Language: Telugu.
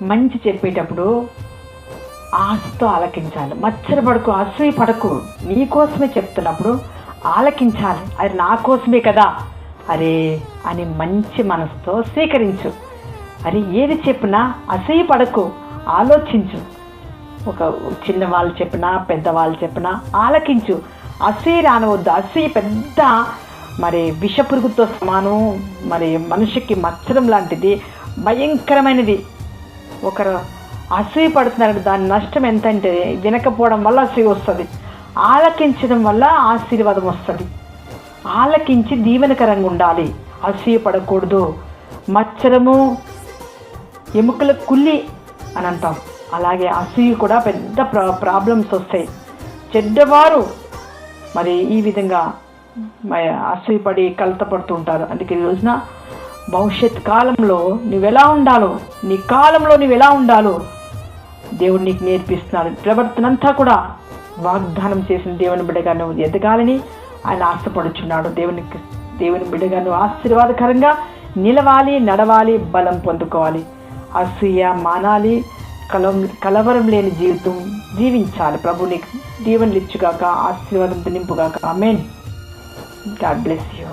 మంచి చెప్పేటప్పుడు ఆశతో ఆలకించాలి. మచ్చరపడకు, అసూయ పడకు. నీకోసమే చెప్తున్నప్పుడు ఆలకించాలి. అది నా కోసమే కదా అరే అని మంచి మనసుతో స్వీకరించు. అరే ఏది చెప్పినా అసూయ పడకు, ఆలోచించు. ఒక చిన్నవాళ్ళు చెప్పినా పెద్దవాళ్ళు చెప్పినా ఆలకించు. అసూయ రానవద్దు. అసూయ పెద్ద విషపురుగుతో సమానం. మనిషికి మచ్చరం లాంటిది, భయంకరమైనది. ఒకరు అసూయ పడుతున్నారు, దాని నష్టం ఎంతంటే వినకపోవడం వల్ల అసూయ వస్తుంది, ఆలకించడం వల్ల ఆశీర్వాదం వస్తుంది. ఆలకించి దీవెనకరంగా ఉండాలి, అసూయ పడకూడదు. మచ్చరము ఎముకల కుల్లి అని అంటాం, అలాగే అసూయ కూడా పెద్ద ప్రాబ్లమ్స్ వస్తాయి. చెడ్డవారు ఈ విధంగా అసూయపడి కలతపడుతూ ఉంటారు. అందుకే ఈ రోజున భవిష్యత్ కాలంలో నువ్వెలా ఉండాలో, నీ కాలంలో నువ్వెలా ఉండాలో దేవుడు నీకు నేర్పిస్తున్నాడు. ప్రవర్తన అంతా కూడా వాగ్దానం చేసిన దేవుని బిడ్డగా నువ్వు ఎదగాలని ఆయన ఆశపడుచున్నాడు. దేవుని బిడ్డగా నువ్వు ఆశీర్వాదకరంగా నిలవాలి, నడవాలి, బలం పొందుకోవాలి. అసూయ మానాలి, కలవరం లేని జీవితం జీవించాలి. ప్రభు నీకు దీవెనలు ఇచ్చుగాక, ఆశీర్వాదంతో నింపుగాక. ఆమేన్. God bless you.